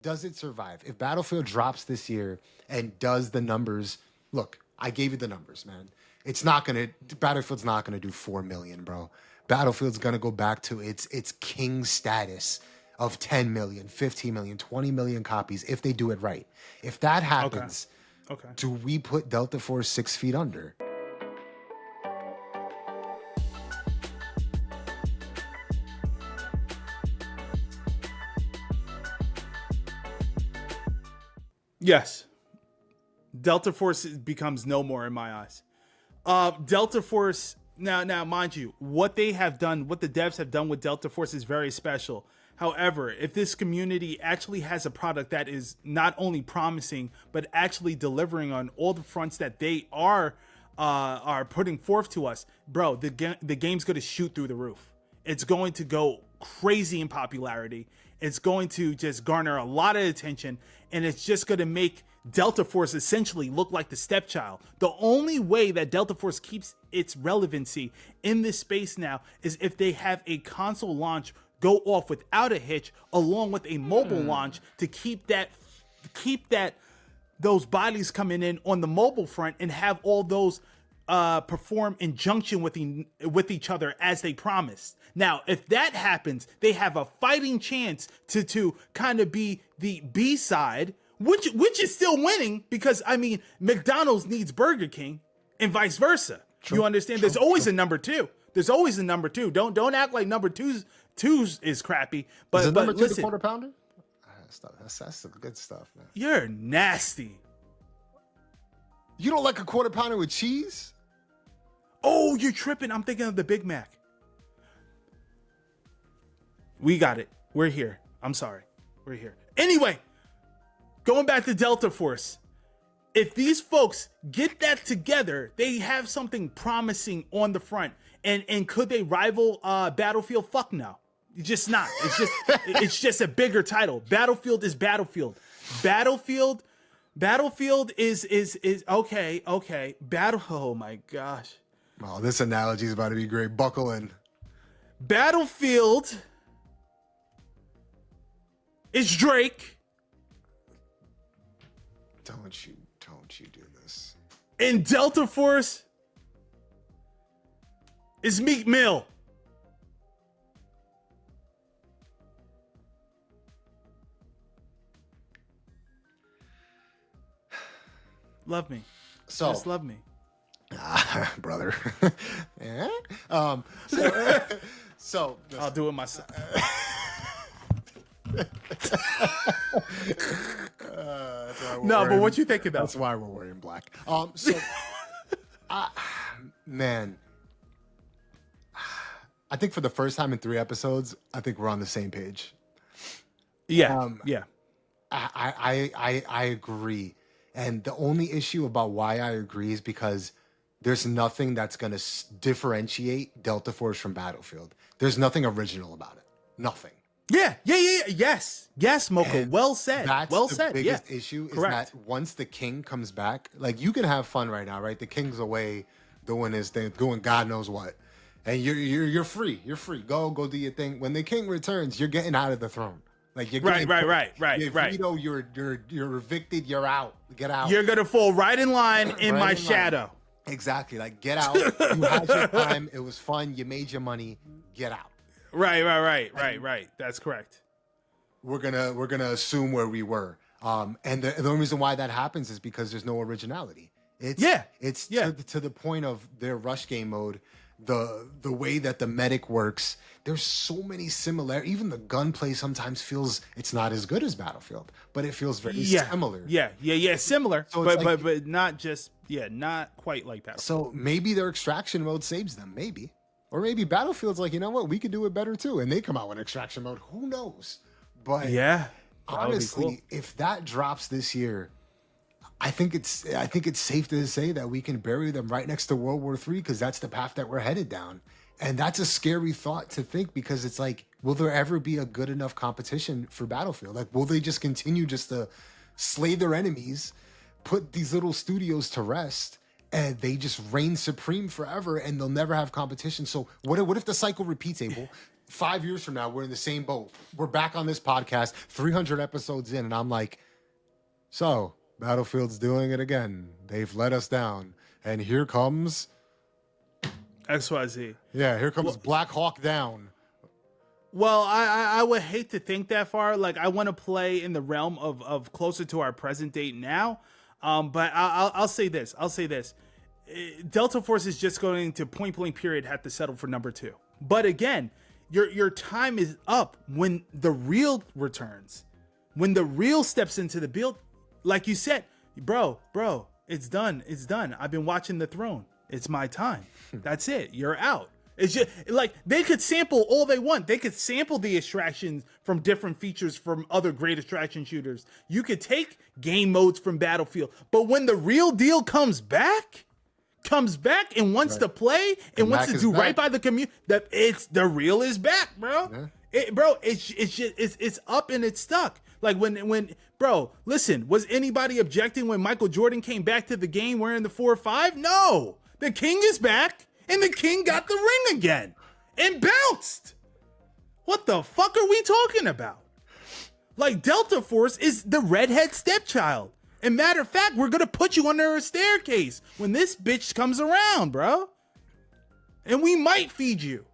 Does it survive? If Battlefield drops this year and does the numbers, look, I gave you the numbers, man. It's not gonna Battlefield's not gonna do 4 million, bro. Battlefield's gonna go back to its king status of 10 million, 15 million, 20 million copies if they do it right. If that Okay. happens, Okay. do we put Delta Force 6 feet under? Yes. Delta Force becomes no more in my eyes. Delta Force, now, mind you, what they have done, what the devs have done with Delta Force is very special. However, if this community actually has a product that is not only promising, but actually delivering on all the fronts that they are putting forth to us, bro, the game's going to shoot through the roof. It's going to go crazy in popularity. It's going to just garner a lot of attention, and it's just going to make Delta Force essentially look like the stepchild. The only way that Delta Force keeps its relevancy in this space now is if they have a console launch go off without a hitch, along with a mobile launch to keep those bodies coming in on the mobile front and have all those perform in junction with each other as they promised. Now, if that happens, they have a fighting chance to kind of be the B side, which is still winning, because I mean McDonald's needs Burger King and vice versa. True, you understand? There's always a number two. There's always a number two. Don't act like number twos is crappy. But Is the number two listen, the quarter pounder? That's some good stuff, man. you're nasty. You don't like a quarter pounder with cheese? Oh, you're tripping. I'm thinking of the Big Mac. We got it. We're here. I'm sorry. We're here. Anyway, going back to Delta Force. If these folks get that together, they have something promising on the front. And could they rival Battlefield? Fuck no. It's just not. It's just a bigger title. Battlefield is Battlefield. Battlefield is okay. Oh my gosh. Oh, this analogy is about to be great. Buckle in. Battlefield is Drake. Don't you do this. And Delta Force is Meek Mill. Love me. So, Just love me. brother. Yeah. So I'll do it myself. No, but what you think about? That's why we're wearing black. So, man, I think for the first time in 3 episodes, I think we're on the same page. Yeah, yeah. I agree. And the only issue about why I agree is because there's nothing that's going to differentiate Delta Force from Battlefield. There's nothing original about it. Nothing. Yeah. Yes, Mocha. And well said. That's Well the said. biggest Yeah. issue is Correct. that once the king comes back, like you can have fun right now, right? The king's away doing his thing, doing God knows what. And you're free. You're free. Go do your thing. When the king returns, you're getting out of the throne. Like you're Right. You're veto, you're evicted, you're out. Get out. You're gonna fall right in line in Right my in line. shadow. Exactly. Like get out. You had your time. It was fun. You made your money. Get out. Right. That's correct. We're gonna assume where we were. And the only reason why that happens is because there's no originality. It's to the point of their rush game mode, the way that the medic works. There's so many similarities. Even the gunplay sometimes feels it's not as good as Battlefield, but it feels very similar. Yeah, similar. So but not just not quite like that. So maybe their extraction mode saves them, maybe. Or maybe Battlefield's like, you know what, we could do it better too. And they come out with extraction mode. Who knows? But yeah, honestly, cool. if that drops this year, I think it's safe to say that we can bury them right next to World War III, because that's the path that we're headed down. And that's a scary thought to think, because it's like, will there ever be a good enough competition for Battlefield? Like, will they just continue just to slay their enemies, put these little studios to rest, and they just reign supreme forever, and they'll never have competition? So what if the cycle repeats, Abel? 5 years from now, we're in the same boat. We're back on this podcast, 300 episodes in, and I'm like, so Battlefield's doing it again. They've let us down. And here comes XYZ. Yeah, here comes Black Hawk Down. Well, I would hate to think that far. Like, I want to play in the realm of closer to our present date now. But I'll say this. Delta Force is just going to point blank period have to settle for number 2. But again, your time is up when the real returns. When the real steps into the build, like you said, bro, it's done. It's done. I've been watching the throne. It's my time. That's it. You're out. It's just like they could sample all they want. They could sample the extractions from different features from other great extraction shooters. You could take game modes from Battlefield, but when the real deal comes back and wants to play and wants to do right by the community, the real is back, bro. Yeah. It's up and it's stuck. Like when bro, listen, was anybody objecting when Michael Jordan came back to the game wearing the 4-5? No, the king is back. And the king got the ring again and bounced. What the fuck are we talking about? Like, Delta Force is the redhead stepchild. And matter of fact, we're going to put you under a staircase when this bitch comes around, bro. And we might feed you.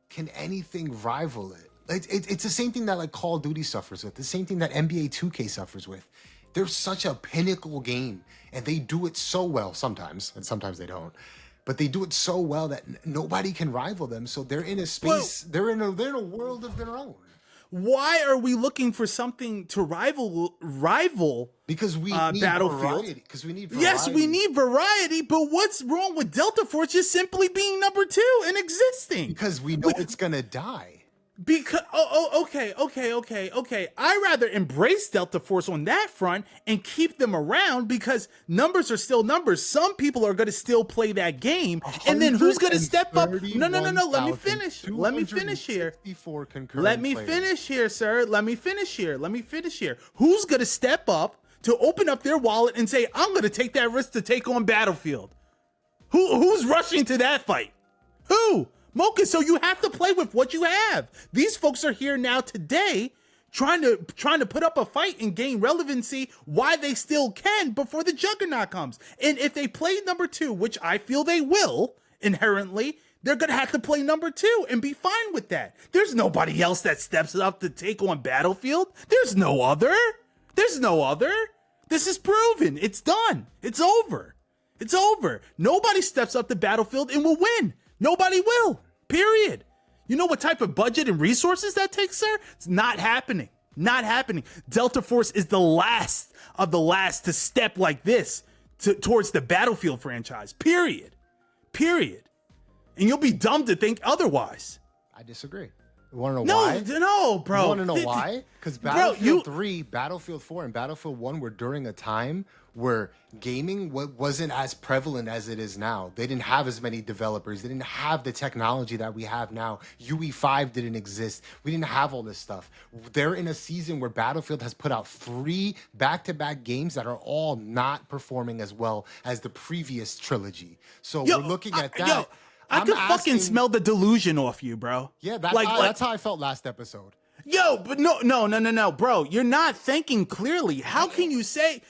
Can anything rival it? It's the same thing that like Call of Duty suffers with. The same thing that NBA 2K suffers with. They're such a pinnacle game. And they do it so well sometimes. And sometimes they don't. But they do it so well that nobody can rival them. So they're in a space. They're in a world of their own. Why are we looking for something to rival? Because we need Battlefield. variety. Because we need variety. Yes, we need variety. But what's wrong with Delta Force just simply being number 2 and existing? Because we know it's gonna die. Because okay. I rather embrace Delta Force on that front and keep them around because numbers are still numbers. Some people are going to still play that game, and then who's going to step up? No. Let me finish. Let me finish here. Let me finish here, sir. Let me finish here. Who's going to step up to open up their wallet and say, "I'm going to take that risk to take on Battlefield"? Who's rushing to that fight? Who? Mocha, so you have to play with what you have. These folks are here now today trying to put up a fight and gain relevancy why they still can before the juggernaut comes. And if they play number 2, which I feel they will inherently, they're going to have to play number 2 and be fine with that. There's nobody else that steps up to take on Battlefield. There's no other. This is proven. It's done. It's over. Nobody steps up to Battlefield and will win. Nobody will, period. You know what type of budget and resources that takes, sir? It's not happening. Delta Force is the last of the last to step like this towards the Battlefield franchise, period. And you'll be dumb to think otherwise. I disagree. You want to know why? No, bro. You want to know why? Because Battlefield 3, Battlefield 4, and Battlefield 1 were during a time where gaming wasn't as prevalent as it is now. They didn't have as many developers. They didn't have the technology that we have now. UE5 didn't exist. We didn't have all this stuff. They're in a season where Battlefield has put out 3 back-to-back games that are all not performing as well as the previous trilogy. So we're looking at that. I could fucking smell the delusion off you, bro. Yeah, that's how I felt last episode. But no, bro. You're not thinking clearly. How can you say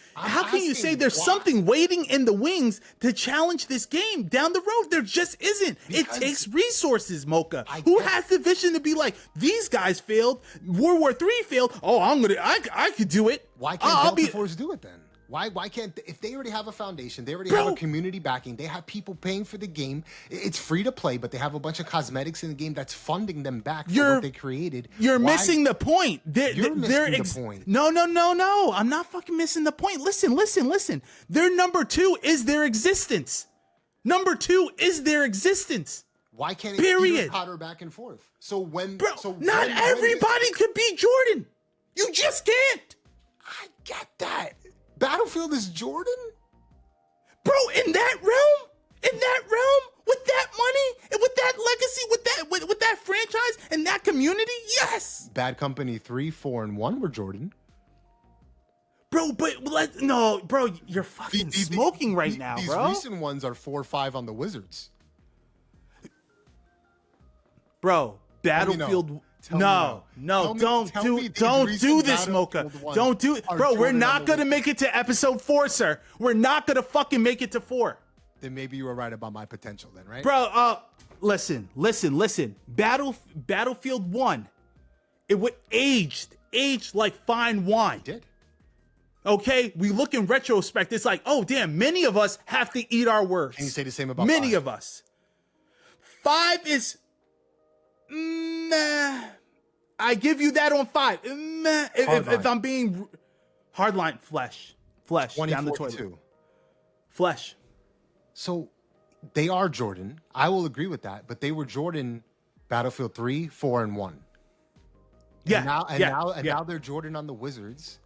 there's something waiting in the wings to challenge this game down the road? There just isn't. It takes resources, Mocha. Who has the vision to be like, these guys failed, World War III failed. Oh, I could do it. Why can't Delta Force do it then? Why can't, if they already have a foundation, they already have a community backing, they have people paying for the game, it's free to play, but they have a bunch of cosmetics in the game that's funding them back for what they created. You're missing the point. You're missing the point. No. I'm not fucking missing the point. Listen. Their number 2 is their existence. Why can't it teeter-totter back and forth? Not everybody could beat Jordan. You just can't. I get that. Battlefield is Jordan? Bro, in that realm, with that money, and with that legacy, with that franchise and that community, yes. Bad Company 3, 4, and 1 were Jordan. Bro, you're fucking smoking right now, bro. These recent ones are 4, 5 on the Wizards. Bro, Battlefield. Tell me No, don't do this, Mocha. Don't do it, bro. We're not gonna make it to episode 4, sir. We're not gonna fucking make it to 4. Then maybe you were right about my potential, then, right? Bro, listen. Battlefield 1, it would aged like fine wine. It did. Okay, we look in retrospect. It's like, oh damn, many of us have to eat our words. Can you say the same about many 5? of us? 5 is, nah. I give you that on 5. Nah. If I'm being hardline, flesh down the toilet. Flesh. So they are Jordan. I will agree with that, but they were Jordan Battlefield 3, 4, and 1. Yeah. Now they're Jordan on the Wizards.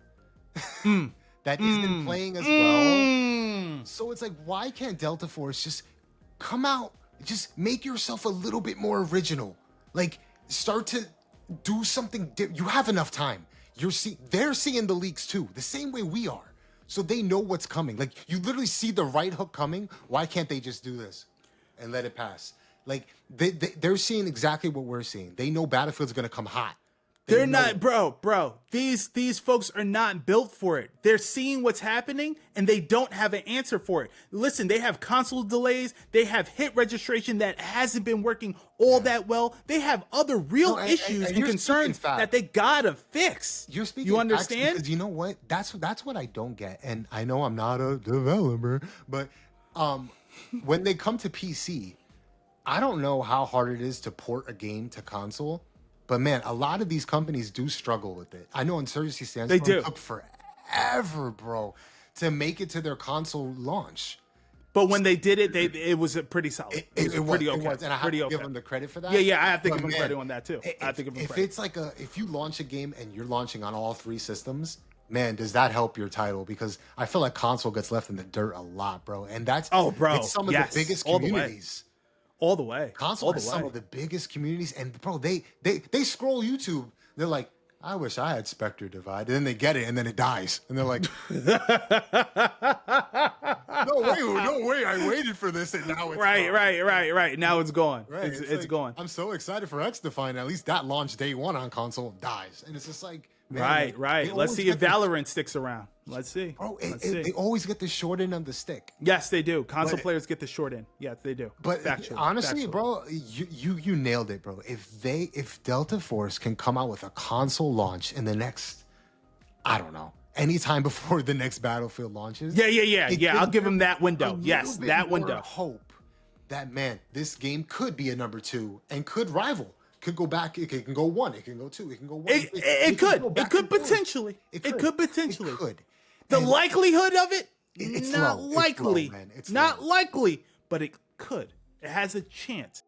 That isn't playing as well. So it's like, why can't Delta Force just come out, just make yourself a little bit more original? Like, start to do something. You have enough time. They're seeing the leaks too, the same way we are. So they know what's coming. Like, you literally see the right hook coming. Why can't they just do this and let it pass? Like, they're seeing exactly what we're seeing. They know Battlefield's gonna come hot. They're not, bro. These folks are not built for it. They're seeing what's happening and they don't have an answer for it. Listen, they have console delays. They have hit registration that hasn't been working all that well. They have other real issues and concerns that they gotta fix. You're speaking. You understand? Because you know what? That's what I don't get. And I know I'm not a developer, but when they come to PC, I don't know how hard it is to port a game to console. But man, a lot of these companies do struggle with it. I know Insurgency Sandstorm took forever, bro, to make it to their console launch. But when they did it, it was pretty solid. It was pretty okay. And I have to give them the credit for that. Yeah, I have to give them credit on that too. If it's like if you launch a game and you're launching on all 3 systems, man, does that help your title? Because I feel like console gets left in the dirt a lot, bro. And that's it's some of the biggest communities. All the way. Console has some of the biggest communities, and bro, they scroll YouTube. They're like, I wish I had Spectre Divide, and then they get it, and then it dies, and they're like, no way, I waited for this, and now it's gone. Right. Now it's gone. Right. It's gone. I'm so excited for X Define. At least that launch day 1 on console dies, and it's just like, man, right. Let's see if Valorant sticks around. Let's see. Bro, they always get the short end of the stick. Yes, they do. Console players get the short end. Yes, they do. But honestly, bro, you nailed it, bro. If Delta Force can come out with a console launch in the next, I don't know, anytime before the next Battlefield launches. Yeah. I'll give them that window. Yes, that window. Hope that, man, this game could be a number 2 and could rival. Could go back. It can go 1. It can go 2. It can go 1. It could potentially. It could potentially. It could. The likelihood of it's not low. likely. It's low, man. Not likely, but it could. It has a chance.